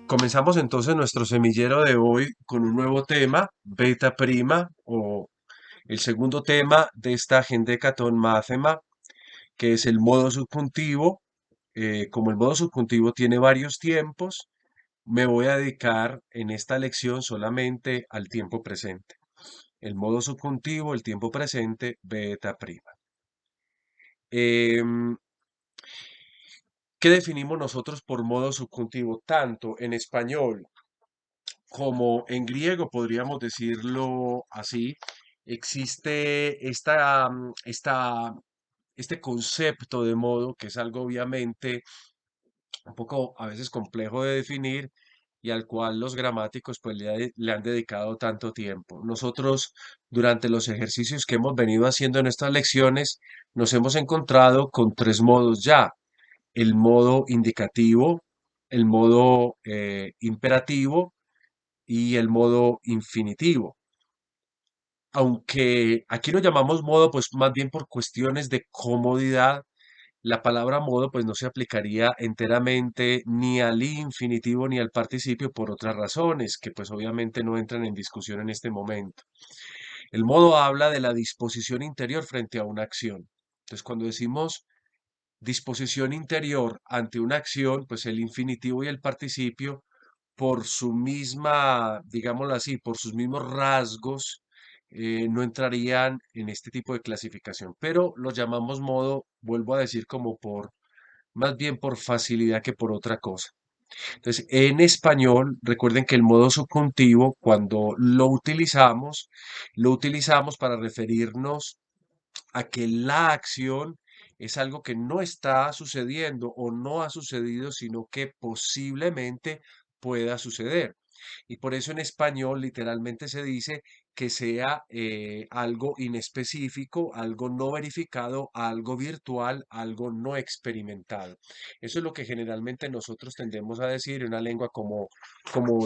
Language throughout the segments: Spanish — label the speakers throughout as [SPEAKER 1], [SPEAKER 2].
[SPEAKER 1] Comenzamos entonces nuestro semillero de hoy con un nuevo tema, beta prima, o el segundo tema de esta Gendecaton Mathema, que es el modo subjuntivo. Como el modo subjuntivo tiene varios tiempos, me voy a dedicar en esta lección solamente al tiempo presente. El modo subjuntivo, el tiempo presente, beta prima. Em, ¿Qué definimos nosotros por modo subjuntivo? Tanto en español como en griego, podríamos decirlo así, existe este concepto de modo, que es algo obviamente un poco a veces complejo de definir y al cual los gramáticos pues le han dedicado tanto tiempo. Nosotros, durante los ejercicios que hemos venido haciendo en estas lecciones, nos hemos encontrado con tres modos ya: el modo indicativo, el modo imperativo y el modo infinitivo. Aunque aquí lo llamamos modo, pues más bien por cuestiones de comodidad, la palabra modo pues no se aplicaría enteramente ni al infinitivo ni al participio por otras razones que pues obviamente no entran en discusión en este momento. El modo habla de la disposición interior frente a una acción. Entonces, cuando decimos disposición interior ante una acción, pues el infinitivo y el participio, por su misma, digámoslo así, por sus mismos rasgos, no entrarían en este tipo de clasificación, pero lo llamamos modo, vuelvo a decir, como por, más bien por facilidad que por otra cosa. Entonces, en español, recuerden que el modo subjuntivo, cuando lo utilizamos para referirnos a que la acción es algo que no está sucediendo o no ha sucedido, sino que posiblemente pueda suceder. Y por eso en español literalmente se dice que sea algo inespecífico, algo no verificado, algo virtual, algo no experimentado. Eso es lo que generalmente nosotros tendemos a decir en una lengua como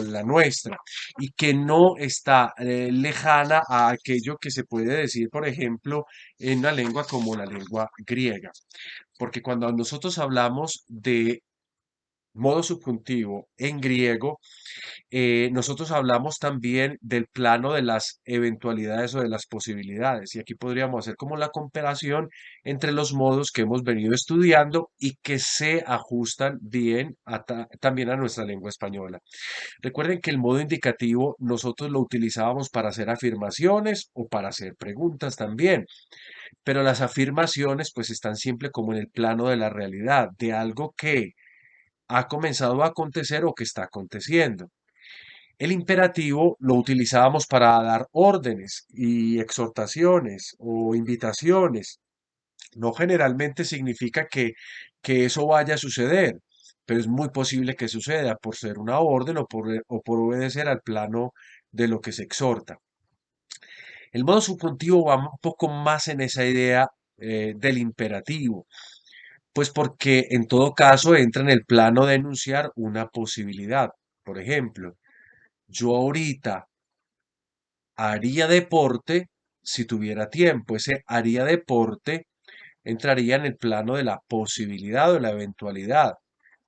[SPEAKER 1] la nuestra y que no está lejana a aquello que se puede decir, por ejemplo, en una lengua como la lengua griega. Porque cuando nosotros hablamos de modo subjuntivo en griego, nosotros hablamos también del plano de las eventualidades o de las posibilidades. Y aquí podríamos hacer como la comparación entre los modos que hemos venido estudiando y que se ajustan bien también a nuestra lengua española. Recuerden que el modo indicativo nosotros lo utilizábamos para hacer afirmaciones o para hacer preguntas también, pero las afirmaciones pues están siempre como en el plano de la realidad, de algo que ha comenzado a acontecer o que está aconteciendo. El imperativo lo utilizábamos para dar órdenes y exhortaciones o invitaciones. No generalmente significa que eso vaya a suceder, pero es muy posible que suceda por ser una orden o por obedecer al plano de lo que se exhorta. El modo subjuntivo va un poco más en esa idea del imperativo, pues porque en todo caso entra en el plano de enunciar una posibilidad. Por ejemplo, yo ahorita haría deporte si tuviera tiempo. Ese haría deporte entraría en el plano de la posibilidad o de la eventualidad.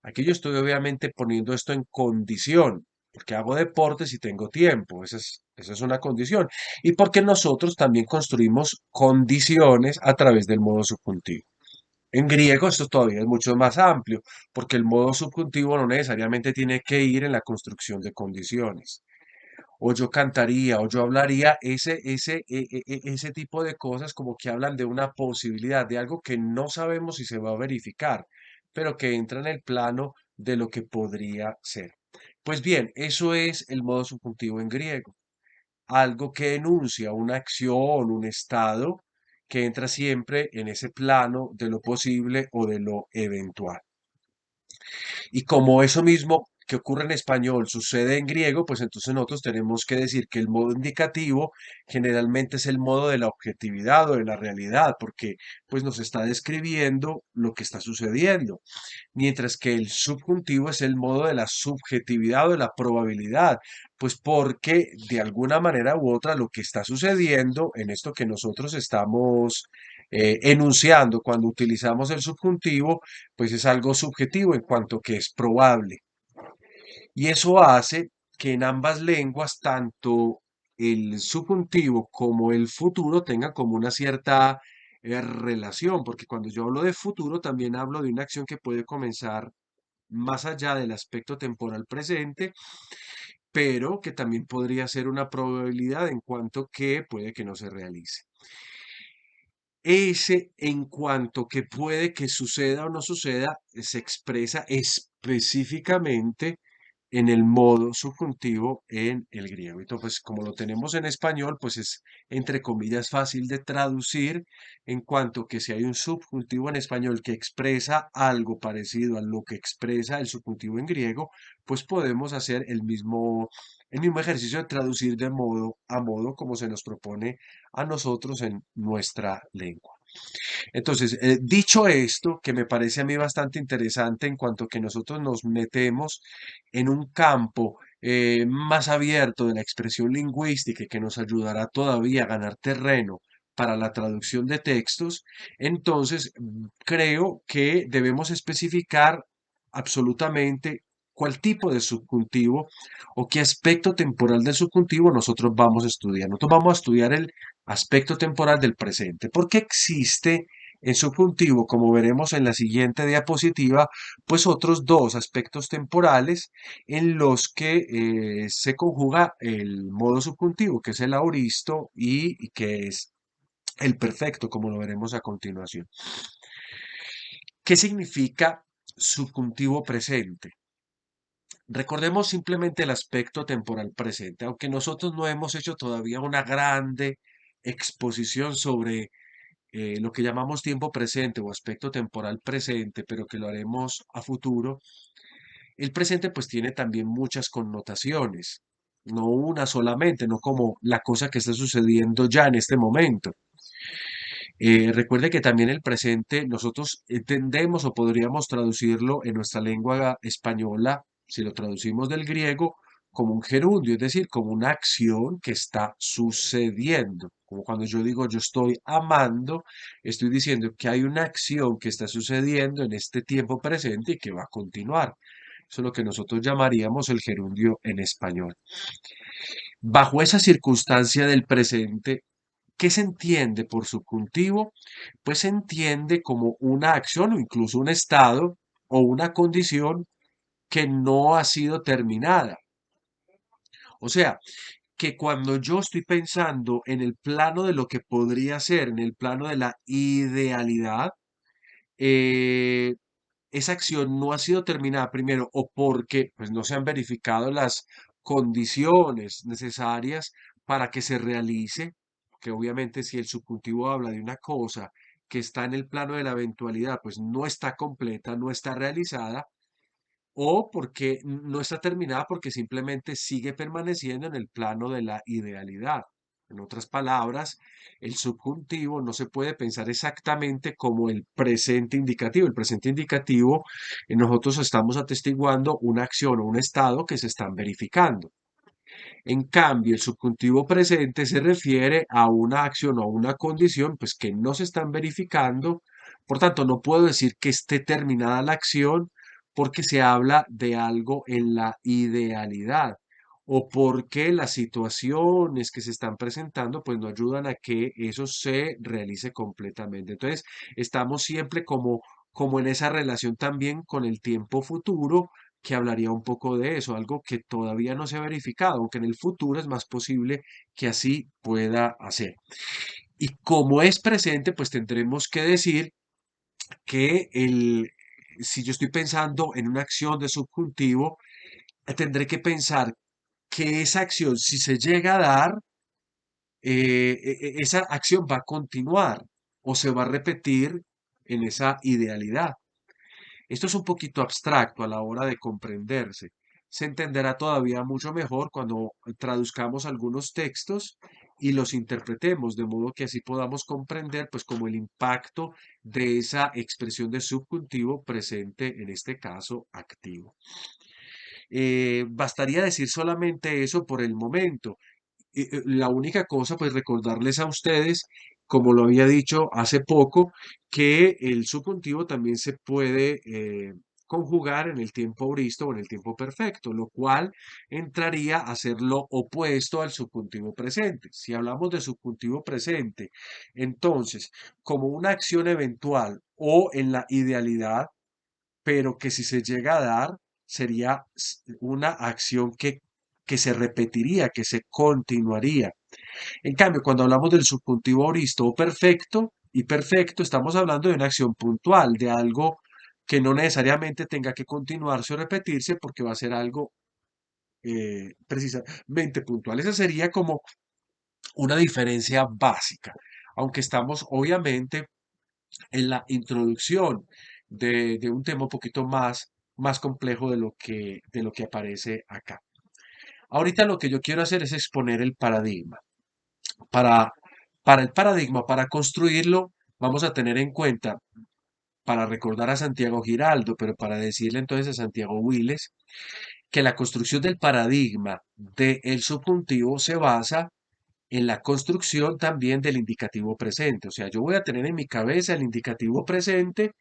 [SPEAKER 1] Aquí yo estoy obviamente poniendo esto en condición, porque hago deporte si tengo tiempo. Esa es una condición. Y porque nosotros también construimos condiciones a través del modo subjuntivo. En griego esto todavía es mucho más amplio, porque el modo subjuntivo no necesariamente tiene que ir en la construcción de condiciones. O yo cantaría, o yo hablaría, ese tipo de cosas como que hablan de una posibilidad, de algo que no sabemos si se va a verificar, pero que entra en el plano de lo que podría ser. Pues bien, eso es el modo subjuntivo en griego, algo que enuncia una acción, un estado, que entra siempre en ese plano de lo posible o de lo eventual. Y como eso mismo que ocurre en español sucede en griego, pues entonces nosotros tenemos que decir que el modo indicativo generalmente es el modo de la objetividad o de la realidad, porque pues nos está describiendo lo que está sucediendo, mientras que el subjuntivo es el modo de la subjetividad o de la probabilidad, pues porque de alguna manera u otra lo que está sucediendo en esto que nosotros estamos enunciando cuando utilizamos el subjuntivo, pues es algo subjetivo en cuanto que es probable. Y eso hace que en ambas lenguas, tanto el subjuntivo como el futuro tengan como una cierta relación, porque cuando yo hablo de futuro también hablo de una acción que puede comenzar más allá del aspecto temporal presente, pero que también podría ser una probabilidad en cuanto que puede que no se realice. Ese en cuanto que puede que suceda o no suceda, se expresa específicamente en el modo subjuntivo en el griego. Entonces, pues, como lo tenemos en español, pues es entre comillas fácil de traducir en cuanto que si hay un subjuntivo en español que expresa algo parecido a lo que expresa el subjuntivo en griego, pues podemos hacer el mismo ejercicio de traducir de modo a modo como se nos propone a nosotros en nuestra lengua. Entonces, dicho esto, que me parece a mí bastante interesante en cuanto que nosotros nos metemos en un campo más abierto de la expresión lingüística y que nos ayudará todavía a ganar terreno para la traducción de textos, entonces creo que debemos especificar absolutamente cuál tipo de subjuntivo o qué aspecto temporal del subjuntivo nosotros vamos a estudiar. Nosotros vamos a estudiar el aspecto temporal del presente, porque existe en subjuntivo, como veremos en la siguiente diapositiva, pues otros dos aspectos temporales en los que se conjuga el modo subjuntivo, que es el aoristo y que es el perfecto, como lo veremos a continuación. ¿Qué significa subjuntivo presente? Recordemos simplemente el aspecto temporal presente, aunque nosotros no hemos hecho todavía una grande exposición sobre lo que llamamos tiempo presente o aspecto temporal presente, pero que lo haremos a futuro. El presente pues tiene también muchas connotaciones, no una solamente, no como la cosa que está sucediendo ya en este momento. Recuerde que también el presente nosotros entendemos o podríamos traducirlo en nuestra lengua española, si lo traducimos del griego, como un gerundio, es decir, como una acción que está sucediendo. Como cuando yo digo yo estoy amando, estoy diciendo que hay una acción que está sucediendo en este tiempo presente y que va a continuar. Eso es lo que nosotros llamaríamos el gerundio en español. Bajo esa circunstancia del presente, ¿qué se entiende por subjuntivo? Pues se entiende como una acción o incluso un estado o una condición que no ha sido terminada. O sea, que cuando yo estoy pensando en el plano de lo que podría ser, en el plano de la idealidad, eh, esa acción no ha sido terminada primero o porque pues, no se han verificado las condiciones necesarias para que se realice, que obviamente si el subjuntivo habla de una cosa que está en el plano de la eventualidad, pues no está completa, no está realizada, o porque no está terminada porque simplemente sigue permaneciendo en el plano de la idealidad. En otras palabras, el subjuntivo no se puede pensar exactamente como el presente indicativo. El presente indicativo, nosotros estamos atestiguando una acción o un estado que se están verificando. En cambio, el subjuntivo presente se refiere a una acción o a una condición pues, que no se están verificando. Por tanto, no puedo decir que esté terminada la acción porque se habla de algo en la idealidad o porque las situaciones que se están presentando pues no ayudan a que eso se realice completamente. Entonces, estamos siempre como en esa relación también con el tiempo futuro que hablaría un poco de eso, algo que todavía no se ha verificado, aunque en el futuro es más posible que así pueda hacer. Y como es presente, pues tendremos que decir que si yo estoy pensando en una acción de subjuntivo, tendré que pensar que esa acción, si se llega a dar, esa acción va a continuar o se va a repetir en esa idealidad. Esto es un poquito abstracto a la hora de comprenderse. Se entenderá todavía mucho mejor cuando traduzcamos algunos textos y los interpretemos, de modo que así podamos comprender, pues, como el impacto de esa expresión de subjuntivo presente, en este caso, activo. Bastaría decir solamente eso por el momento. La única cosa, pues recordarles a ustedes, como lo había dicho hace poco, que el subjuntivo también se puede conjugar en el tiempo auristo o en el tiempo perfecto, lo cual entraría a ser lo opuesto al subjuntivo presente. Si hablamos de subjuntivo presente, entonces, como una acción eventual o en la idealidad, pero que si se llega a dar, sería una acción que se repetiría, que se continuaría. En cambio, cuando hablamos del subjuntivo auristo o perfecto y perfecto, estamos hablando de una acción puntual, de algo que no necesariamente tenga que continuarse o repetirse porque va a ser algo precisamente puntual. Esa sería como una diferencia básica, aunque estamos obviamente en la introducción de un tema un poquito más complejo de lo que aparece acá. Ahorita lo que yo quiero hacer es exponer el paradigma. Para, para el paradigma, para construirlo, vamos a tener en cuenta, para recordar a Santiago Giraldo, pero para decirle entonces a Santiago Wiles, que la construcción del paradigma del subjuntivo se basa en la construcción también del indicativo presente. O sea, yo voy a tener en mi cabeza el indicativo presente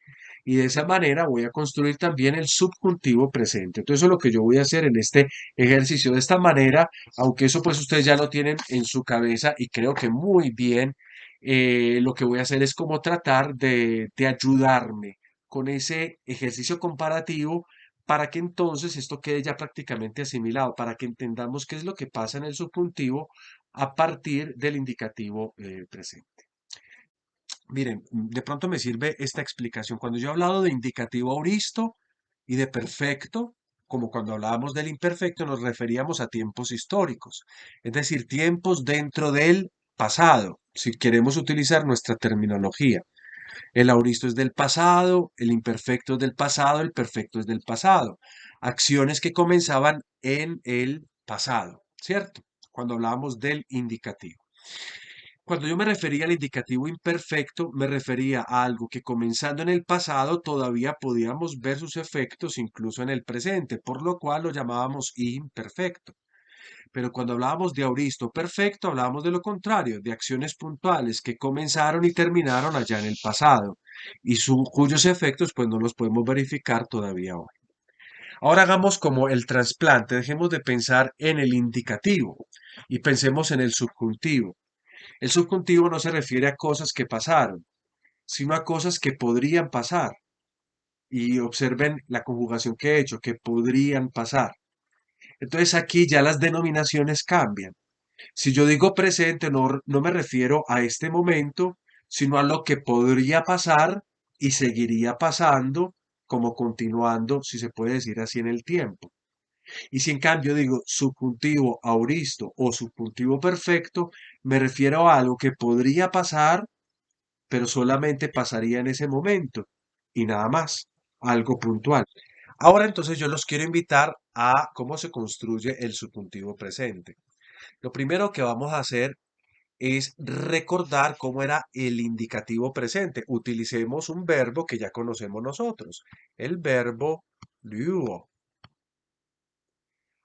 [SPEAKER 1] y de esa manera voy a construir también el subjuntivo presente. Entonces, eso es lo que yo voy a hacer en este ejercicio. De esta manera, aunque eso pues ustedes ya lo tienen en su cabeza y creo que muy bien, lo que voy a hacer es como tratar de ayudarme con ese ejercicio comparativo para que entonces esto quede ya prácticamente asimilado, para que entendamos qué es lo que pasa en el subjuntivo a partir del indicativo presente. Miren, de pronto me sirve esta explicación. Cuando yo he hablado de indicativo auristo y de perfecto, como cuando hablábamos del imperfecto, nos referíamos a tiempos históricos, es decir, tiempos dentro del pasado, si queremos utilizar nuestra terminología. El auristo es del pasado, el imperfecto es del pasado, el perfecto es del pasado. Acciones que comenzaban en el pasado, ¿cierto? Cuando hablábamos del indicativo. Cuando yo me refería al indicativo imperfecto, me refería a algo que comenzando en el pasado todavía podíamos ver sus efectos incluso en el presente, por lo cual lo llamábamos imperfecto. Pero cuando hablábamos de auristo perfecto, hablábamos de lo contrario, de acciones puntuales que comenzaron y terminaron allá en el pasado y cuyos efectos pues no los podemos verificar todavía hoy. Ahora hagamos como el trasplante, dejemos de pensar en el indicativo y pensemos en el subjuntivo. El subjuntivo no se refiere a cosas que pasaron, sino a cosas que podrían pasar. Y observen la conjugación que he hecho, que podrían pasar. Entonces aquí ya las denominaciones cambian. Si yo digo presente, no me refiero a este momento, sino a lo que podría pasar y seguiría pasando, como continuando, si se puede decir así, en el tiempo. Y si en cambio digo subjuntivo auristo o subjuntivo perfecto, me refiero a algo que podría pasar, pero solamente pasaría en ese momento y nada más, algo puntual. Ahora entonces yo los quiero invitar a cómo se construye el subjuntivo presente. Lo primero que vamos a hacer es recordar cómo era el indicativo presente. Utilicemos un verbo que ya conocemos nosotros, el verbo luo.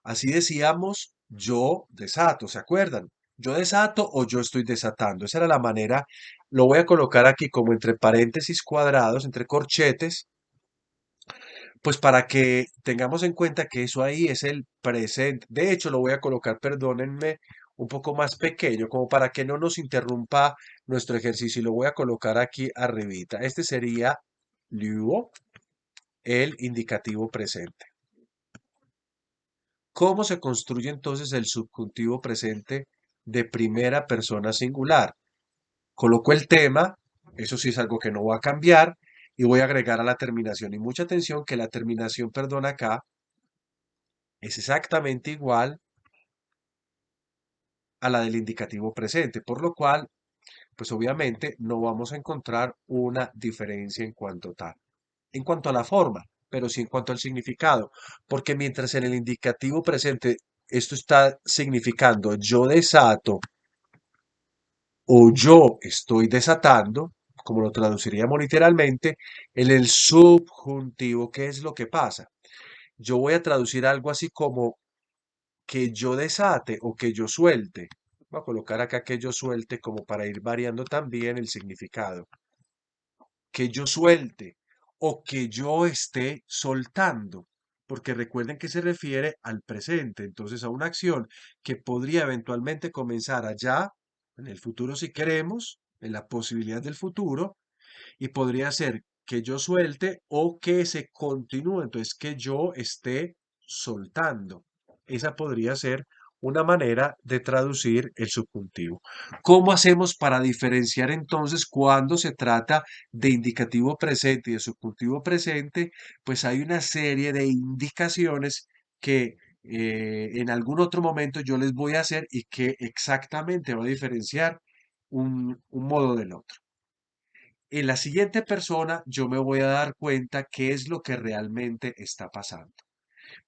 [SPEAKER 1] Así decíamos, yo desato, ¿se acuerdan? Yo desato o yo estoy desatando. Esa era la manera. Lo voy a colocar aquí como entre paréntesis cuadrados, entre corchetes, pues para que tengamos en cuenta que eso ahí es el presente. De hecho, lo voy a colocar, perdónenme, un poco más pequeño, como para que no nos interrumpa nuestro ejercicio. Y lo voy a colocar aquí arribita. Este sería luego el indicativo presente. ¿Cómo se construye entonces el subjuntivo presente de primera persona singular? Coloco el tema, eso sí es algo que no va a cambiar, y voy a agregar a la terminación. Y mucha atención que la terminación, perdón, acá es exactamente igual a la del indicativo presente, por lo cual, pues obviamente no vamos a encontrar una diferencia en cuanto tal, en cuanto a la forma, pero sí en cuanto al significado, porque mientras en el indicativo presente esto está significando yo desato o yo estoy desatando, como lo traduciríamos literalmente, en el subjuntivo, ¿qué es lo que pasa? Yo voy a traducir algo así como que yo desate o que yo suelte. Voy a colocar acá que yo suelte como para ir variando también el significado. Que yo suelte o que yo esté soltando, porque recuerden que se refiere al presente, entonces a una acción que podría eventualmente comenzar allá, en el futuro si queremos, en la posibilidad del futuro, y podría ser que yo suelte o que se continúe, entonces que yo esté soltando. Esa podría ser una manera de traducir el subjuntivo. ¿Cómo hacemos para diferenciar entonces cuando se trata de indicativo presente y de subjuntivo presente? Pues hay una serie de indicaciones que en algún otro momento yo les voy a hacer y que exactamente va a diferenciar un modo del otro. En la siguiente persona yo me voy a dar cuenta qué es lo que realmente está pasando.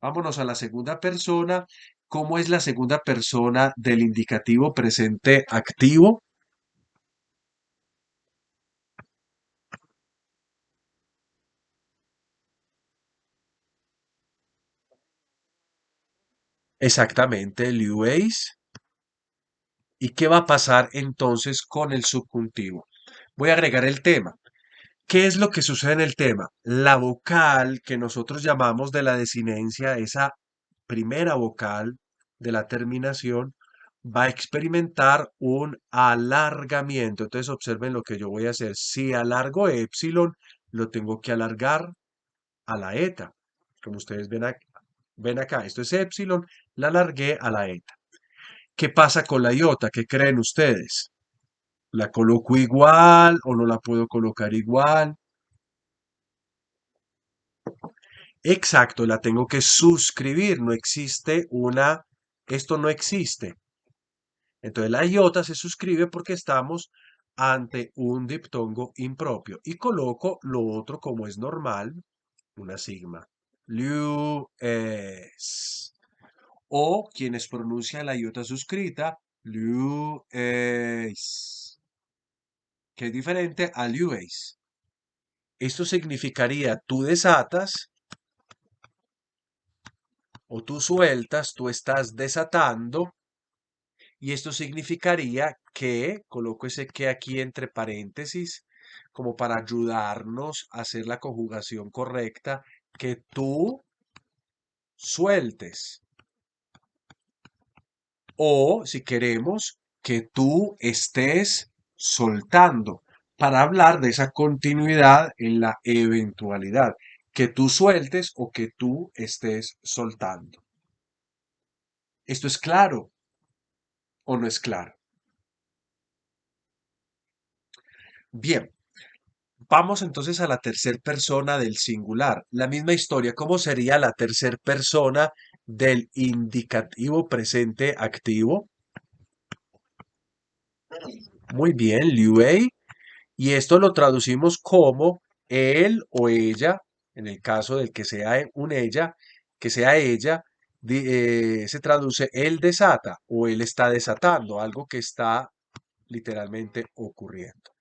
[SPEAKER 1] Vámonos a la segunda persona. ¿Cómo es la segunda persona del indicativo presente activo? Exactamente, Lewis. ¿Y qué va a pasar entonces con el subjuntivo? Voy a agregar el tema. ¿Qué es lo que sucede en el tema? La vocal que nosotros llamamos de la desinencia, esa primera vocal de la terminación, va a experimentar un alargamiento. Entonces observen lo que yo voy a hacer. Si alargo epsilon, lo tengo que alargar a la eta. Como ustedes ven acá, esto es epsilon, la alargué a la eta. ¿Qué pasa con la iota? ¿Qué creen ustedes? ¿La coloco igual o no la puedo colocar igual? Exacto, la tengo que suscribir. No existe esto no existe. Entonces la iota se suscribe porque estamos ante un diptongo impropio. Y coloco lo otro como es normal, una sigma. Lues. O quienes pronuncian la iota suscrita, lues, que es diferente a lues. Esto significaría tú desatas o tú sueltas, tú estás desatando. Y esto significaría que, coloco ese que aquí entre paréntesis, como para ayudarnos a hacer la conjugación correcta, que tú sueltes. O, si queremos, que tú estés soltando, para hablar de esa continuidad en la eventualidad, que tú sueltes o que tú estés soltando. ¿Esto es claro o no es claro? Bien. Vamos entonces a la tercer persona del singular. La misma historia. ¿Cómo sería la tercer persona del indicativo presente activo? Muy bien, Liu. Y esto lo traducimos como él o ella, en el caso del que sea un ella, que sea ella, se traduce él desata o él está desatando, algo que está literalmente ocurriendo.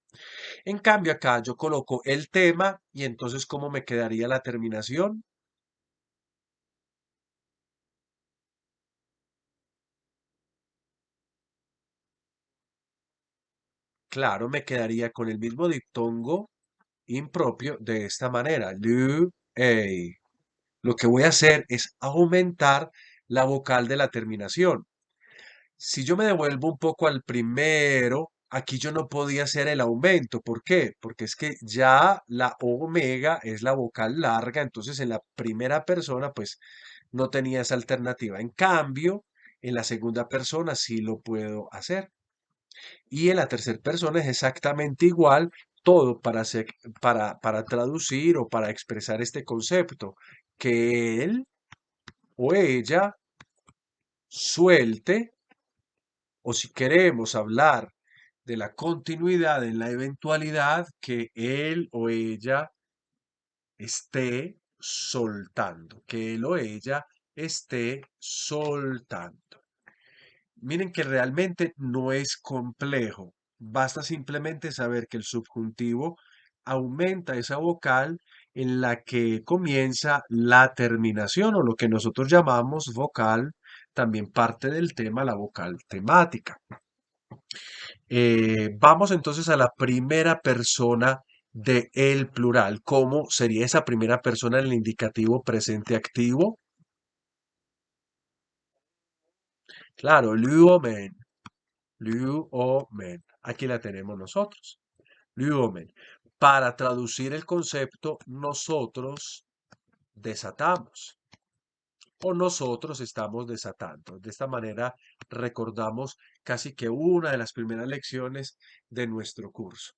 [SPEAKER 1] En cambio, acá yo coloco el tema y entonces, ¿cómo me quedaría la terminación? Claro, me quedaría con el mismo diptongo impropio de esta manera. Lo que voy a hacer es aumentar la vocal de la terminación. Si yo me devuelvo un poco al primero, aquí yo no podía hacer el aumento. ¿Por qué? Porque es que ya la omega es la vocal larga, entonces en la primera persona pues no tenía esa alternativa. En cambio, en la segunda persona sí lo puedo hacer. Y en la tercera persona es exactamente igual, todo para traducir o para expresar este concepto, que él o ella suelte, o si queremos hablar de la continuidad en la eventualidad, que él o ella esté soltando, que él o ella esté soltando. Miren que realmente no es complejo. Basta simplemente saber que el subjuntivo aumenta esa vocal en la que comienza la terminación o lo que nosotros llamamos vocal, también parte del tema, la vocal temática. Vamos entonces a la primera persona de el plural. ¿Cómo sería esa primera persona en el indicativo presente activo? Claro, luomen, luomen. Aquí la tenemos nosotros. Luomen. Para traducir el concepto, nosotros desatamos o nosotros estamos desatando. De esta manera recordamos casi que una de las primeras lecciones de nuestro curso.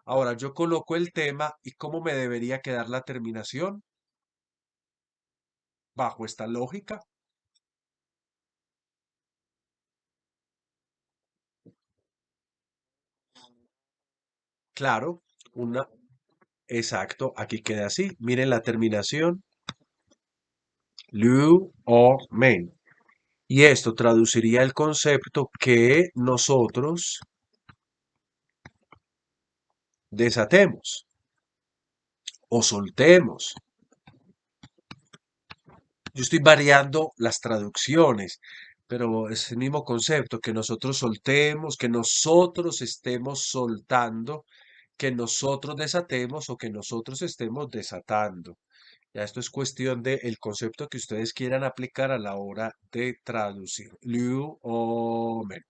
[SPEAKER 1] Ahora yo coloco el tema y cómo me debería quedar la terminación bajo esta lógica. Claro, una, exacto, aquí queda así. Miren la terminación, lu o men. Y esto traduciría el concepto que nosotros desatemos o soltemos. Yo estoy variando las traducciones, pero es el mismo concepto, que nosotros soltemos, que nosotros estemos soltando, que nosotros desatemos o que nosotros estemos desatando. Ya esto es cuestión del concepto que ustedes quieran aplicar a la hora de traducir. Liu o men.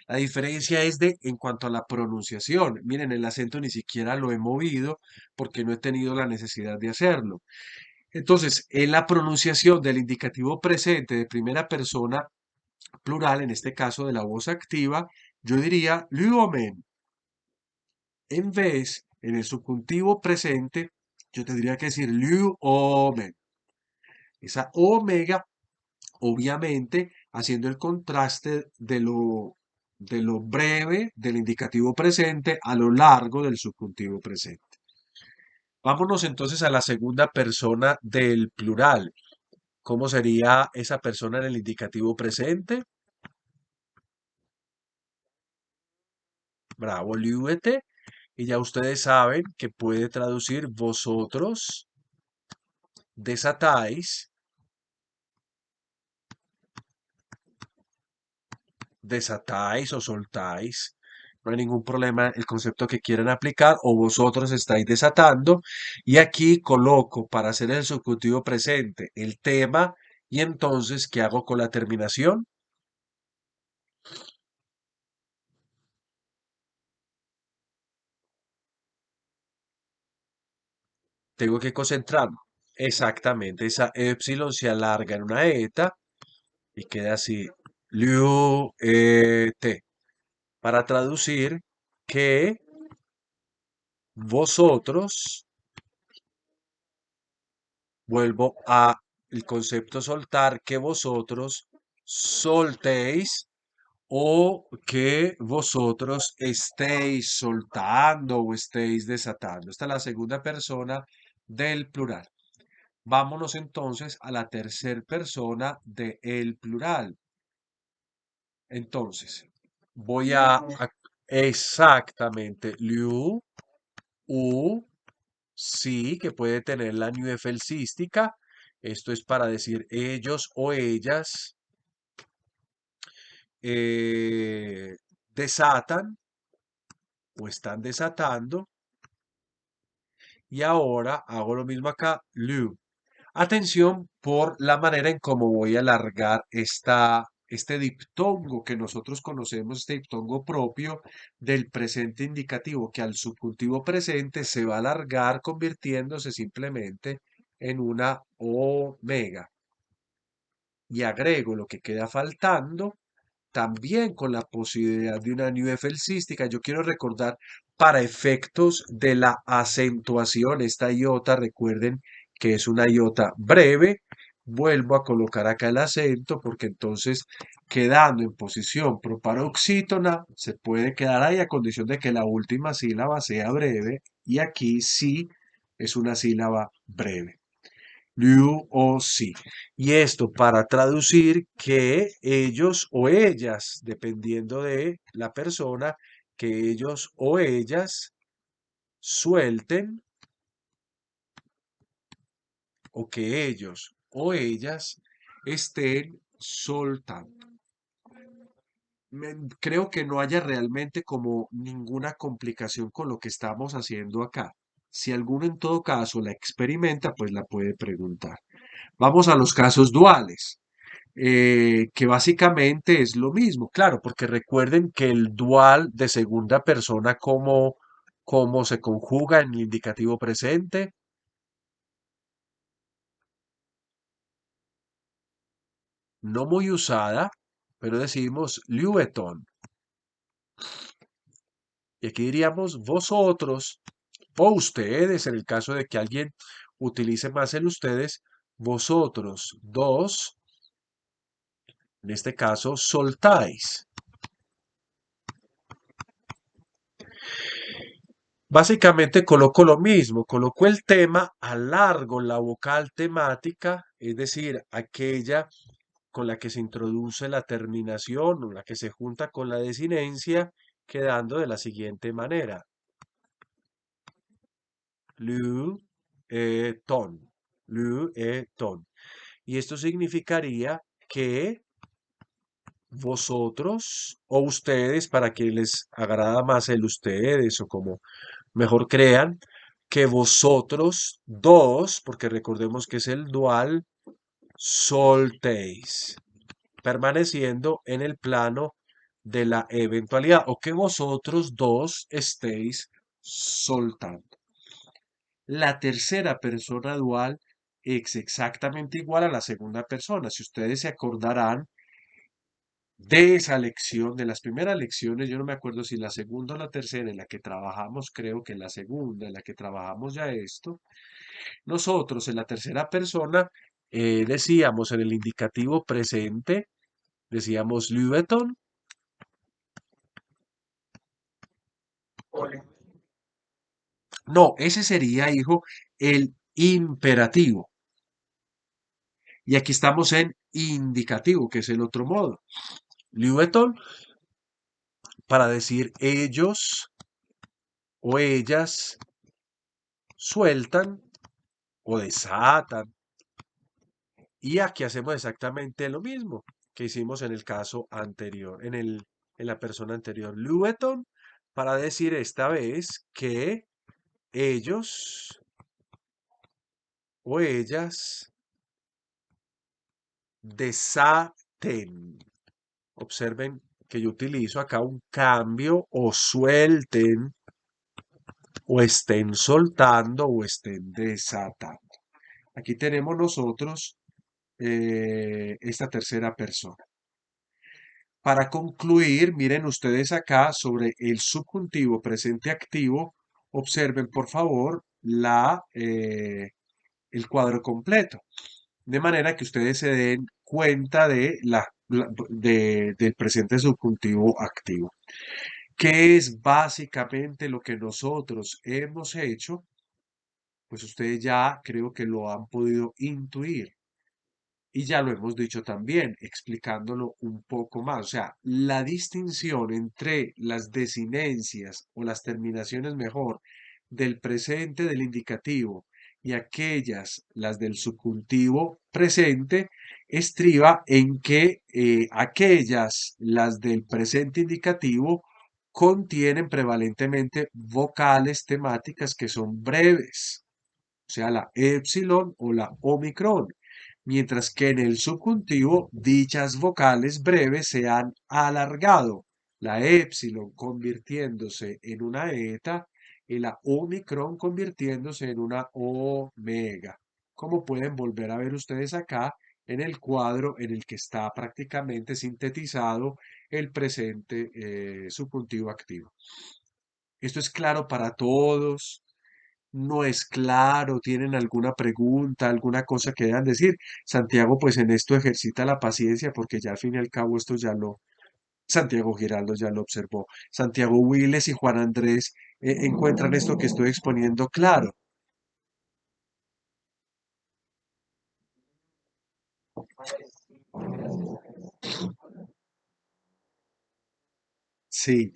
[SPEAKER 1] La diferencia es de en cuanto a la pronunciación. Miren, el acento ni siquiera lo he movido porque no he tenido la necesidad de hacerlo. Entonces, en la pronunciación del indicativo presente de primera persona plural, en este caso de la voz activa, yo diría luomen. En vez, en el subjuntivo presente, yo tendría que decir luomen. Esa omega, obviamente, haciendo el contraste de lo breve del indicativo presente a lo largo del subjuntivo presente. Vámonos entonces a la segunda persona del plural. ¿Cómo sería esa persona en el indicativo presente? Bravo, liúete. Y ya ustedes saben que puede traducir vosotros desatáis, desatáis o soltáis. No hay ningún problema el concepto que quieran aplicar o vosotros estáis desatando. Y aquí coloco para hacer el subjuntivo presente el tema y entonces, ¿qué hago con la terminación? Tengo que concentrarme. Exactamente, esa epsilon se alarga en una eta y queda así, liu-te, para traducir que vosotros, vuelvo a el concepto soltar, que vosotros soltéis o que vosotros estéis soltando o estéis desatando. Esta es la segunda persona del plural. Vámonos entonces a la tercera persona del plural. Entonces, voy exactamente, liu, u, sí, que puede tener la felsística. Esto es para decir ellos o ellas eh, desatan o están desatando. Y ahora hago lo mismo acá, liu. Atención por la manera en cómo voy a alargar este diptongo que nosotros conocemos, este diptongo propio del presente indicativo, que al subjuntivo presente se va a alargar convirtiéndose simplemente en una omega. Y agrego lo que queda faltando, también con la posibilidad de una felsística. Yo quiero recordar, para efectos de la acentuación, esta iota, recuerden que es una iota breve. Vuelvo a colocar acá el acento porque entonces quedando en posición proparoxítona se puede quedar ahí a condición de que la última sílaba sea breve y aquí sí es una sílaba breve. Liu o sí. Y esto para traducir que ellos o ellas, dependiendo de la persona, que ellos o ellas suelten o que ellos o ellas estén soltando. Creo que no haya realmente como ninguna complicación con lo que estamos haciendo acá. Si alguno en todo caso la experimenta, pues la puede preguntar. Vamos a los casos duales, que básicamente es lo mismo, claro, porque recuerden que el dual de segunda persona, ¿cómo se conjuga en el indicativo presente? No muy usada, pero decimos Loueton. Y aquí diríamos vosotros o ustedes, en el caso de que alguien utilice más el ustedes, vosotros dos, en este caso, soltáis. Básicamente coloco lo mismo, coloco el tema, alargo la vocal temática, es decir, aquella con la que se introduce la terminación o la que se junta con la desinencia, quedando de la siguiente manera. Lu, ton. Lu, ton. Y esto significaría que vosotros o ustedes, para que les agrada más el ustedes o como mejor crean, que vosotros dos, porque recordemos que es el dual, soltéis, permaneciendo en el plano de la eventualidad, o que vosotros dos estéis soltando. La tercera persona dual es exactamente igual a la segunda persona. Si ustedes se acordarán de esa lección, de las primeras lecciones, yo no me acuerdo si la segunda o la tercera en la que trabajamos, creo que la segunda en la que trabajamos ya esto, nosotros en la tercera persona decíamos en el indicativo presente, decíamos Lubeton. No, ese sería, hijo, el imperativo. Y aquí estamos en indicativo, que es el otro modo. Lubeton para decir ellos o ellas sueltan o desatan. Y aquí hacemos exactamente lo mismo que hicimos en el caso anterior, en la persona anterior. Lubeton para decir esta vez que ellos o ellas desaten. Observen que yo utilizo acá un cambio o suelten o estén soltando o estén desatando. Aquí tenemos nosotros esta tercera persona. Para concluir, miren ustedes acá sobre el subjuntivo presente activo, observen por favor el cuadro completo, de manera que ustedes se den cuenta del presente subjuntivo activo, que es básicamente lo que nosotros hemos hecho, pues ustedes ya creo que lo han podido intuir. Y ya lo hemos dicho también, explicándolo un poco más. O sea, la distinción entre las desinencias o las terminaciones mejor del presente del indicativo y aquellas, las del subjuntivo presente, estriba en que aquellas, las del presente indicativo, contienen prevalentemente vocales temáticas que son breves, o sea, la épsilon o la omicron, mientras que en el subjuntivo dichas vocales breves se han alargado, la épsilon convirtiéndose en una eta y la omicron convirtiéndose en una omega, como pueden volver a ver ustedes acá en el cuadro en el que está prácticamente sintetizado el presente subjuntivo activo. Esto es claro para todos, no es claro, tienen alguna pregunta, alguna cosa que deban decir. Santiago, pues en esto ejercita la paciencia porque ya al fin y al cabo esto ya Santiago Giraldo ya lo observó. Santiago Wiles y Juan Andrés encuentran esto que estoy exponiendo claro. Sí,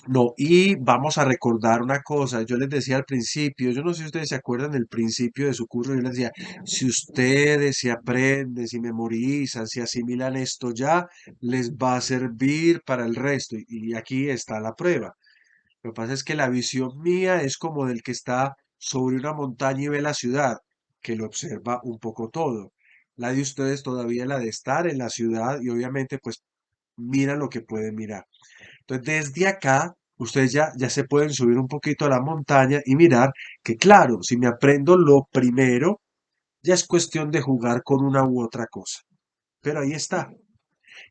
[SPEAKER 1] no, y vamos a recordar una cosa, yo les decía al principio, yo no sé si ustedes se acuerdan del principio de su curso, yo les decía, si ustedes se aprenden, si memorizan, si asimilan esto ya, les va a servir para el resto. Y aquí está la prueba. Lo que pasa es que la visión mía es como del que está sobre una montaña y ve la ciudad, que lo observa un poco todo. La de ustedes todavía la de estar en la ciudad y obviamente pues miran lo que pueden mirar. Entonces desde acá ustedes ya se pueden subir un poquito a la montaña y mirar que claro, si me aprendo lo primero, ya es cuestión de jugar con una u otra cosa. Pero ahí está.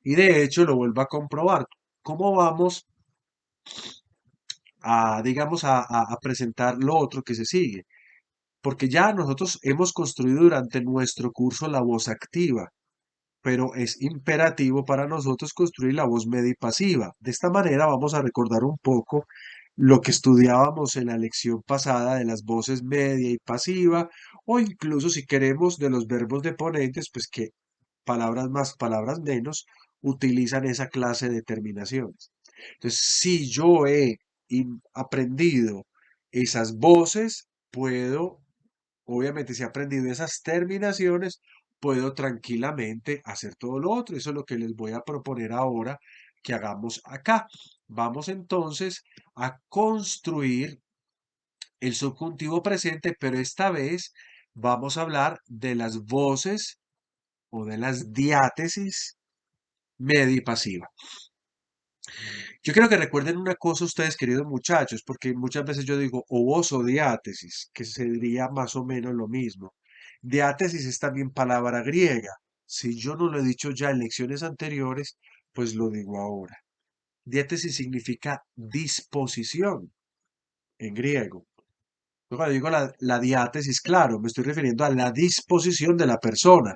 [SPEAKER 1] Y de hecho lo vuelvo a comprobar. ¿Cómo vamos a, digamos, a presentar lo otro que se sigue? Porque ya nosotros hemos construido durante nuestro curso la voz activa, pero es imperativo para nosotros construir la voz media y pasiva. De esta manera vamos a recordar un poco lo que estudiábamos en la lección pasada de las voces media y pasiva, o incluso si queremos de los verbos deponentes, pues que palabras más, palabras menos, utilizan esa clase de terminaciones. Entonces, si yo he aprendido esas voces, puedo, obviamente, si he aprendido esas terminaciones, puedo tranquilamente hacer todo lo otro. Eso es lo que les voy a proponer ahora que hagamos acá. Vamos entonces a construir el subjuntivo presente, pero esta vez vamos a hablar de las voces o de las diátesis media y pasiva. Yo quiero que recuerden una cosa ustedes, queridos muchachos, porque muchas veces yo digo o voz o diátesis, que sería más o menos lo mismo. Diátesis es también palabra griega. Si yo no lo he dicho ya en lecciones anteriores, pues lo digo ahora. Diátesis significa disposición en griego. Yo cuando digo la diátesis, claro, me estoy refiriendo a la disposición de la persona.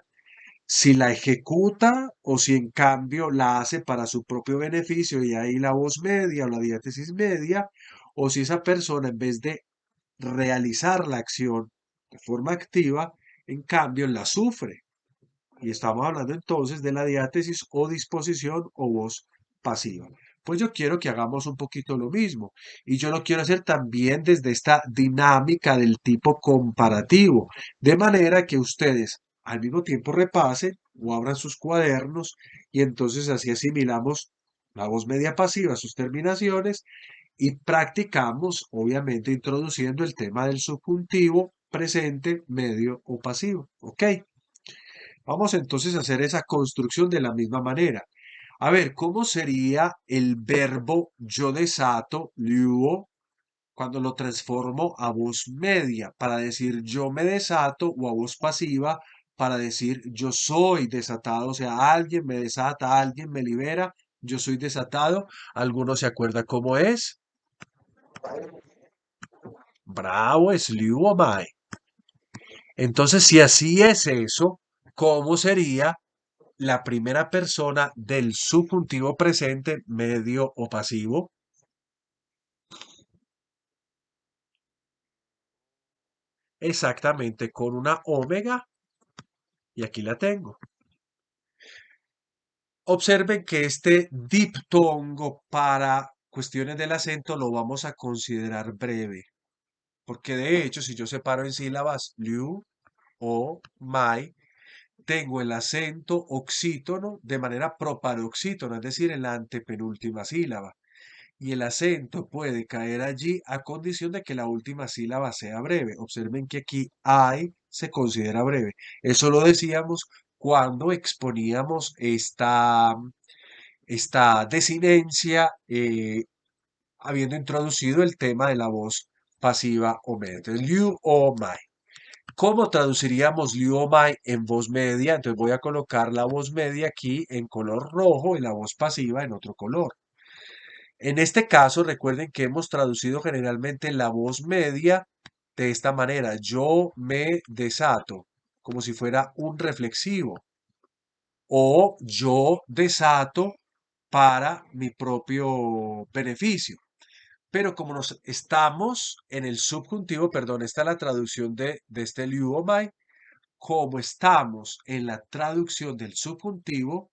[SPEAKER 1] Si la ejecuta o si en cambio la hace para su propio beneficio y ahí la voz media o la diátesis media, o si esa persona en vez de realizar la acción de forma activa, en cambio la sufre. Y estamos hablando entonces de la diátesis o disposición o voz pasiva. Pues yo quiero que hagamos un poquito lo mismo. Y yo lo quiero hacer también desde esta dinámica del tipo comparativo. De manera que ustedes al mismo tiempo repasen o abran sus cuadernos y entonces así asimilamos la voz media pasiva, sus terminaciones y practicamos, obviamente, introduciendo el tema del subjuntivo presente, medio o pasivo. ¿Ok? Vamos entonces a hacer esa construcción de la misma manera. A ver, ¿cómo sería el verbo yo desato, luo, cuando lo transformo a voz media para decir yo me desato o a voz pasiva para decir yo soy desatado? O sea, alguien me desata, alguien me libera, yo soy desatado. ¿Alguno se acuerda cómo es? Bravo, es luo mai. Entonces, si así es eso, ¿cómo sería la primera persona del subjuntivo presente, medio o pasivo? Exactamente, con una omega, y aquí la tengo. Observen que este diptongo para cuestiones del acento lo vamos a considerar breve, porque de hecho, si yo separo en sílabas liu o mai, tengo el acento oxítono de manera proparoxítona, es decir, en la antepenúltima sílaba. Y el acento puede caer allí a condición de que la última sílaba sea breve. Observen que aquí hay se considera breve. Eso lo decíamos cuando exponíamos esta desinencia, habiendo introducido el tema de la voz pasiva o media. Entonces, liu o mai. ¿Cómo traduciríamos liu o mai en voz media? Entonces voy a colocar la voz media aquí en color rojo y la voz pasiva en otro color. En este caso, recuerden que hemos traducido generalmente la voz media de esta manera. Yo me desato, como si fuera un reflexivo. O yo desato para mi propio beneficio. Pero como nos estamos en el subjuntivo, perdón, está la traducción de este liu o mai, como estamos en la traducción del subjuntivo,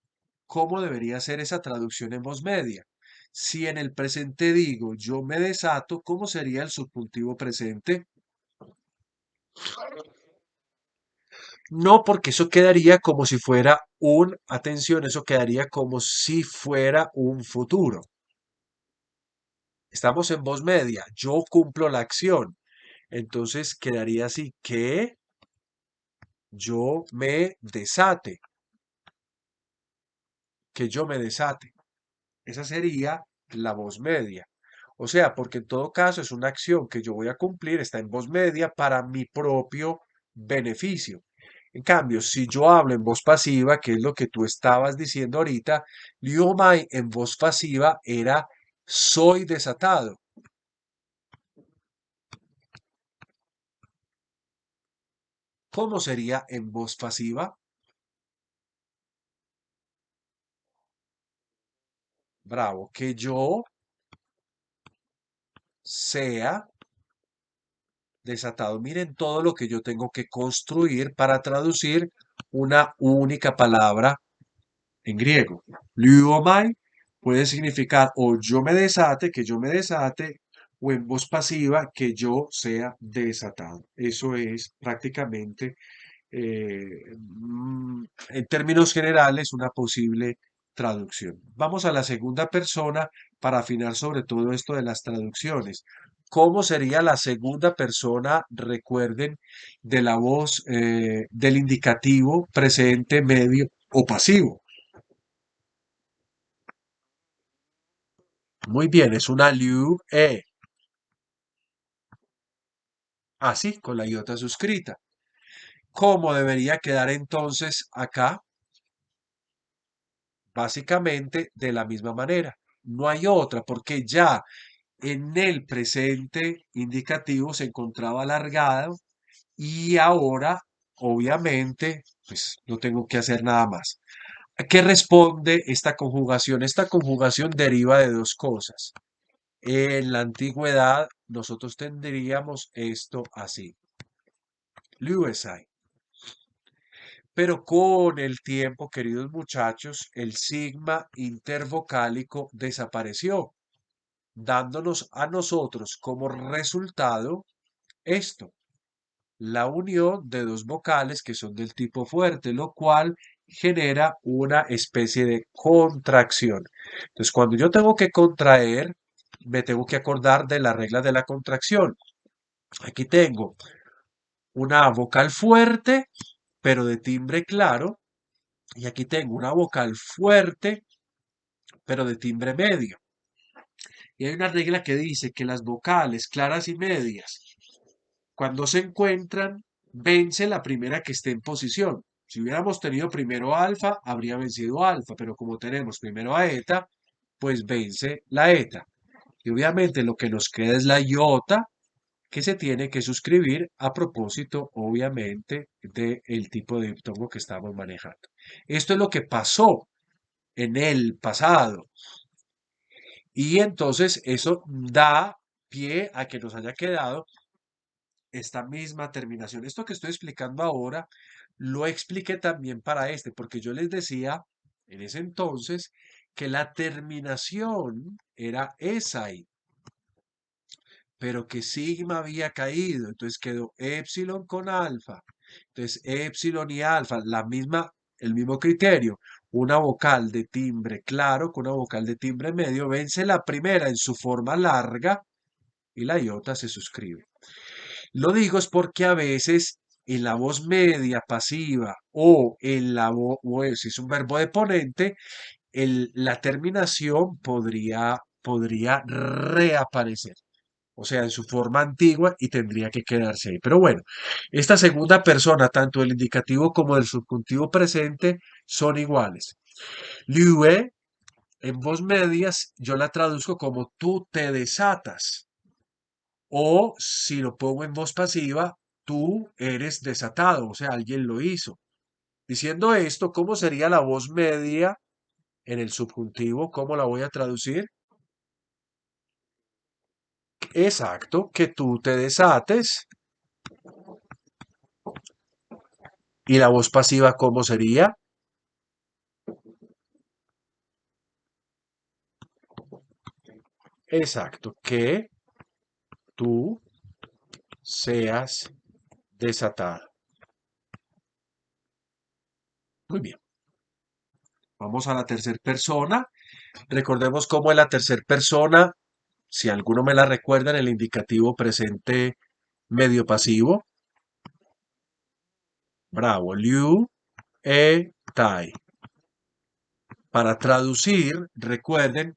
[SPEAKER 1] ¿cómo debería ser esa traducción en voz media? Si en el presente digo yo me desato, ¿cómo sería el subjuntivo presente? No, porque eso quedaría como si fuera atención, eso quedaría como si fuera un futuro. Estamos en voz media. Yo cumplo la acción. Entonces quedaría así, que yo me desate, que yo me desate. Esa sería la voz media. O sea, porque en todo caso es una acción que yo voy a cumplir, está en voz media para mi propio beneficio. En cambio, si yo hablo en voz pasiva, que es lo que tú estabas diciendo ahorita, Liu Mai en voz pasiva era soy desatado. ¿Cómo sería en voz pasiva? Bravo, que yo sea desatado. Miren todo lo que yo tengo que construir para traducir una única palabra en griego. Luomai puede significar o yo me desate, que yo me desate, o en voz pasiva, que yo sea desatado. Eso es prácticamente, en términos generales, una posible traducción. Vamos a la segunda persona para afinar sobre todo esto de las traducciones. ¿Cómo sería la segunda persona, recuerden, de la voz del indicativo presente, medio o pasivo? Muy bien, es una liu e, así, con la iota suscrita. ¿Cómo debería quedar entonces acá? Básicamente de la misma manera. No hay otra, porque ya en el presente indicativo se encontraba alargado y ahora, obviamente, pues no tengo que hacer nada más. ¿A qué responde esta conjugación? Esta conjugación deriva de dos cosas. En la antigüedad, nosotros tendríamos esto así. Lewis. Pero con el tiempo, queridos muchachos, el sigma intervocálico desapareció, dándonos a nosotros como resultado esto, la unión de dos vocales que son del tipo fuerte, lo cual genera una especie de contracción. Entonces, cuando yo tengo que contraer, me tengo que acordar de las reglas de la contracción. Aquí tengo una vocal fuerte, pero de timbre claro, y aquí tengo una vocal fuerte, pero de timbre medio. Y hay una regla que dice que las vocales claras y medias, cuando se encuentran, vence la primera que esté en posición. Si hubiéramos tenido primero alfa, habría vencido alfa, pero como tenemos primero a eta, pues vence la eta. Y obviamente lo que nos queda es la iota, que se tiene que suscribir a propósito, obviamente, del tipo de diptongo que estamos manejando. Esto es lo que pasó en el pasado. Y entonces eso da pie a que nos haya quedado esta misma terminación. Esto que estoy explicando ahora, lo expliqué también para este, porque yo les decía en ese entonces que la terminación era esa ahí, pero que sigma había caído, entonces quedó epsilon con alfa. Entonces, epsilon y alfa, el mismo criterio. Una vocal de timbre claro con una vocal de timbre medio vence la primera en su forma larga y la iota se suscribe. Lo digo es porque a veces en la voz media pasiva o en la voz, si es un verbo de ponente, la terminación podría reaparecer. O sea, en su forma antigua y tendría que quedarse ahí. Pero bueno, esta segunda persona, tanto el indicativo como el subjuntivo presente, son iguales. Liue, en voz medias, yo la traduzco como tú te desatas. O si lo pongo en voz pasiva, tú eres desatado, o sea, alguien lo hizo. Diciendo esto, ¿cómo sería la voz media en el subjuntivo? ¿Cómo la voy a traducir? Exacto, que tú te desates. ¿Y la voz pasiva cómo sería? Exacto, que tú seas desatado. Muy bien. Vamos a la tercera persona. Recordemos cómo es la tercera persona. Si alguno me la recuerda en el indicativo presente medio pasivo. Bravo. Liu, tai. Para traducir, recuerden,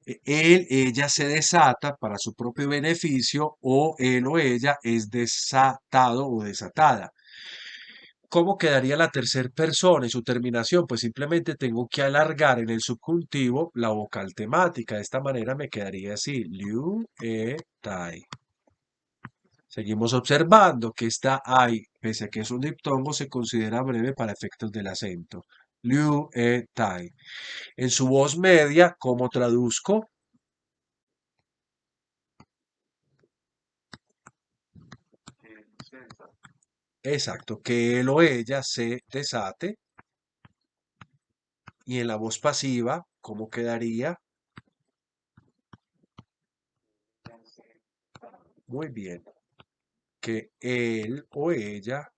[SPEAKER 1] él, ella se desata para su propio beneficio o él o ella es desatado o desatada. ¿Cómo quedaría la tercera persona y su terminación? Pues simplemente tengo que alargar en el subjuntivo la vocal temática. De esta manera me quedaría así. Liu, tai. Seguimos observando que esta ai, pese a que es un diptongo, se considera breve para efectos del acento. Liu, tai. En su voz media, ¿cómo traduzco? Exacto, que él o ella se desate. Y en la voz pasiva, ¿cómo quedaría? Muy bien, que él o ella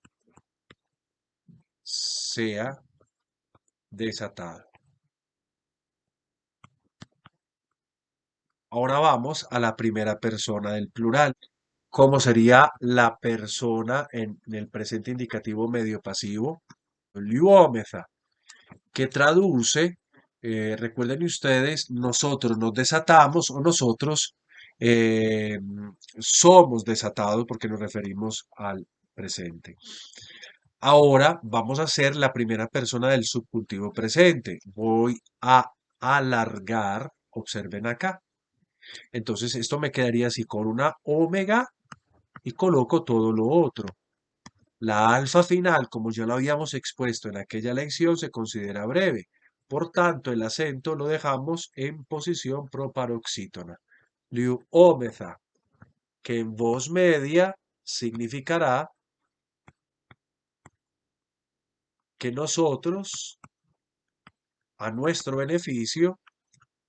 [SPEAKER 1] sea desatado. Ahora vamos a la primera persona del plural. ¿Cómo sería la persona en el presente indicativo medio pasivo? Liuomeza, que traduce, recuerden ustedes, nosotros nos desatamos o nosotros eh, somos desatados porque nos referimos al presente. Ahora vamos a hacer la primera persona del subjuntivo presente. Voy a alargar, observen acá. Entonces esto me quedaría así con una omega y coloco todo lo otro. La alfa final, como ya lo habíamos expuesto en aquella lección, se considera breve. Por tanto, el acento lo dejamos en posición proparoxítona. Liu omeza, que en voz media significará que nosotros, a nuestro beneficio,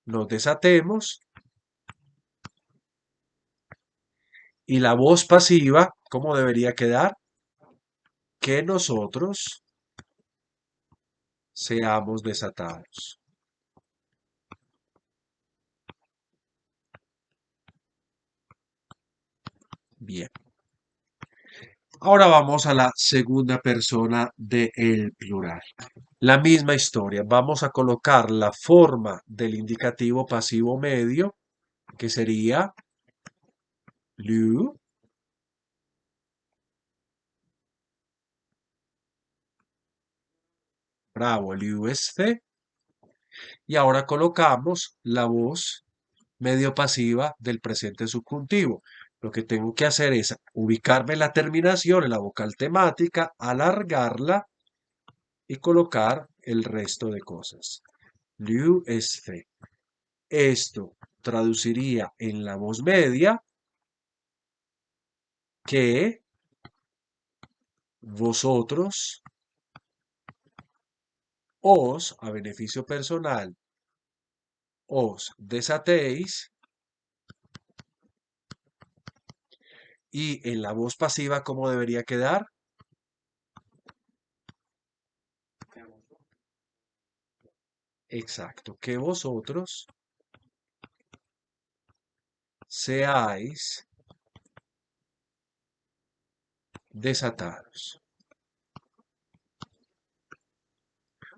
[SPEAKER 1] nos desatemos. Y la voz pasiva, ¿cómo debería quedar? Que nosotros seamos desatados. Bien. Ahora vamos a la segunda persona del plural. La misma historia. Vamos a colocar la forma del indicativo pasivo medio, que sería Liu. Bravo, Liu es C. Y ahora colocamos la voz medio pasiva del presente subjuntivo. Lo que tengo que hacer es ubicarme en la terminación, en la vocal temática, alargarla y colocar el resto de cosas. Liu es fe. Esto traduciría en la voz media que vosotros os, a beneficio personal, os desatéis y en la voz pasiva, ¿cómo debería quedar? Exacto, que vosotros seáis desatados.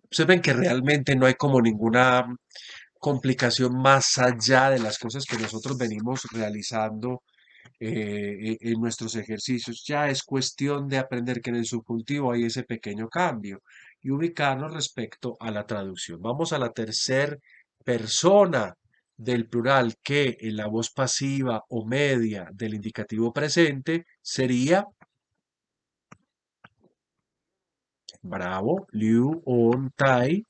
[SPEAKER 1] Observen que realmente no hay como ninguna complicación más allá de las cosas que nosotros venimos realizando en nuestros ejercicios. Ya es cuestión de aprender que en el subjuntivo hay ese pequeño cambio y ubicarnos respecto a la traducción. Vamos a la tercera persona del plural que en la voz pasiva o media del indicativo presente sería bravo, liu, on, tai,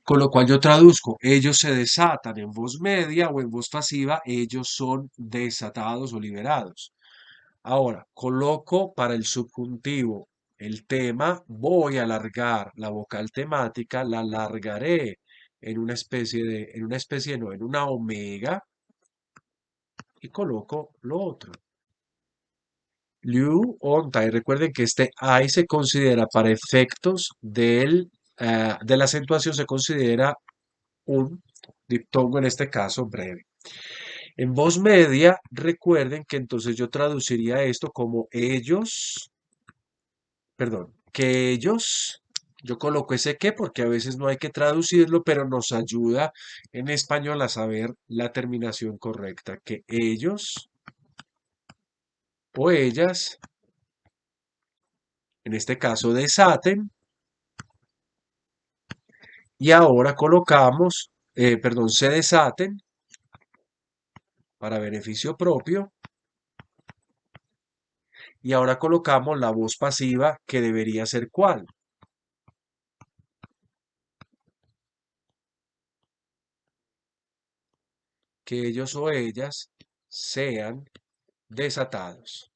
[SPEAKER 1] con lo cual yo traduzco, ellos se desatan en voz media o en voz pasiva, ellos son desatados o liberados. Ahora, coloco para el subjuntivo el tema, voy a alargar la vocal temática, la alargaré en una omega y coloco lo otro. Liu, onta, y recuerden que este I se considera para efectos de la acentuación, se considera un Diptongo en este caso breve. En voz media, recuerden que entonces yo traduciría esto como ellos, perdón, que ellos, yo coloco ese que porque a veces no hay que traducirlo, pero nos ayuda en español a saber la terminación correcta, que ellos o ellas, en este caso, desaten y ahora colocamos, perdón, se desaten para beneficio propio y ahora colocamos la voz pasiva que debería ser ¿cuál? Que ellos o ellas sean desatados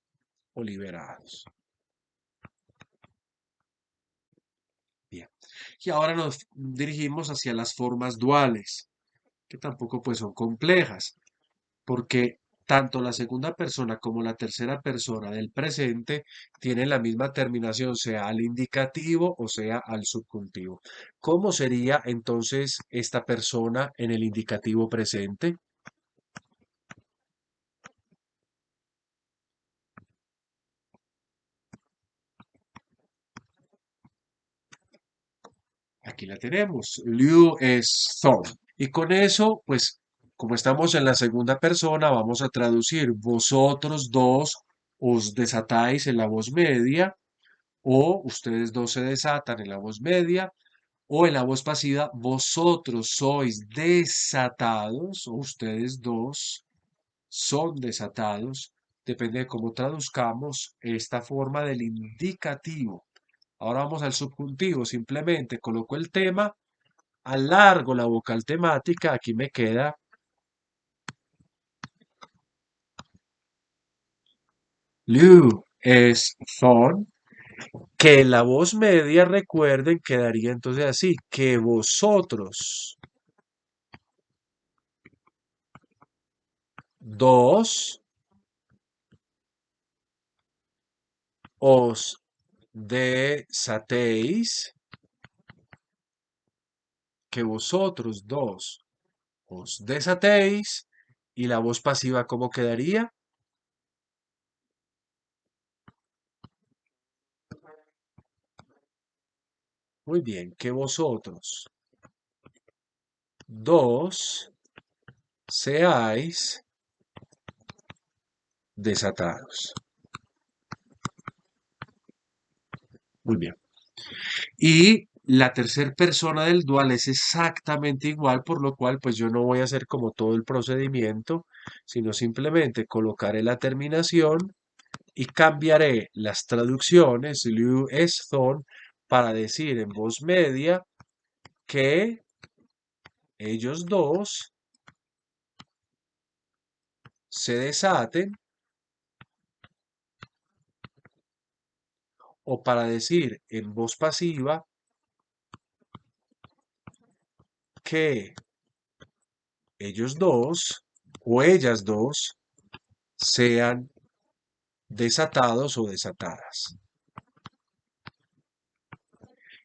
[SPEAKER 1] o liberados. Bien. Y ahora nos dirigimos hacia las formas duales, que tampoco pues son complejas, porque tanto la segunda persona como la tercera persona del presente tienen la misma terminación, sea al indicativo o sea al subjuntivo. ¿Cómo sería entonces esta persona en el indicativo presente? Aquí la tenemos. Liu es Thor. Y con eso, pues, como estamos en la segunda persona, vamos a traducir vosotros dos os desatáis en la voz media, o ustedes dos se desatan en la voz media, o en la voz pasiva, vosotros sois desatados, o ustedes dos son desatados. Depende de cómo traduzcamos esta forma del indicativo. Ahora vamos al subjuntivo. Simplemente coloco el tema, alargo la vocal temática. Aquí me queda Liu es son, que la voz media, recuerden, quedaría entonces así, que vosotros dos os desatéis, que vosotros dos os desatéis, y la voz pasiva, ¿cómo quedaría? Muy bien, que vosotros dos seáis desatados. Muy bien. Y la tercera persona del dual es exactamente igual, por lo cual pues yo no voy a hacer como todo el procedimiento, sino simplemente colocaré la terminación y cambiaré las traducciones, Liu es Thon, para decir en voz media que ellos dos se desaten, o para decir en voz pasiva que ellos dos o ellas dos sean desatados o desatadas.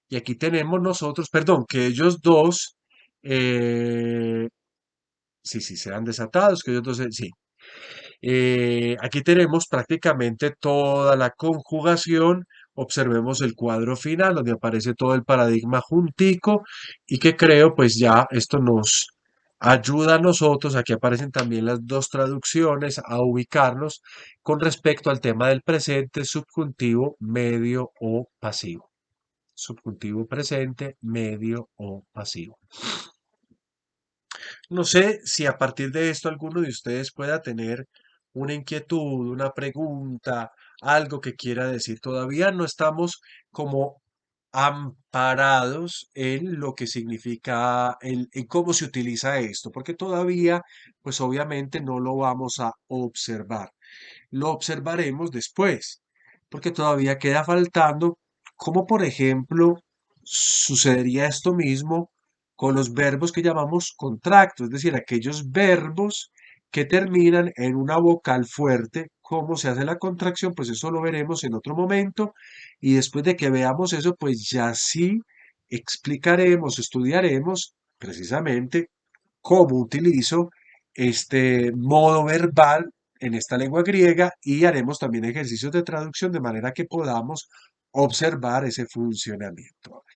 [SPEAKER 1] Y aquí tenemos nosotros, perdón, que ellos dos, eh, sí, sí, sean desatados, que ellos dos, sí. Aquí tenemos prácticamente toda la conjugación. Observemos el cuadro final donde aparece todo el paradigma juntico y que creo pues ya esto nos ayuda a nosotros. Aquí aparecen también las dos traducciones a ubicarnos con respecto al tema del presente, subjuntivo, medio o pasivo. Subjuntivo presente, medio o pasivo. No sé si a partir de esto alguno de ustedes pueda tener una inquietud, una pregunta, algo que quiera decir. Todavía no estamos como amparados en lo que significa, en cómo se utiliza esto, porque todavía, pues obviamente no lo vamos a observar. Lo observaremos después, porque todavía queda faltando, como por ejemplo, sucedería esto mismo con los verbos que llamamos contractos, es decir, aquellos verbos que terminan en una vocal fuerte. ¿Cómo se hace la contracción? Pues eso lo veremos en otro momento y después de que veamos eso, pues ya sí explicaremos, estudiaremos precisamente cómo utilizo este modo verbal en esta lengua griega y haremos también ejercicios de traducción de manera que podamos observar ese funcionamiento.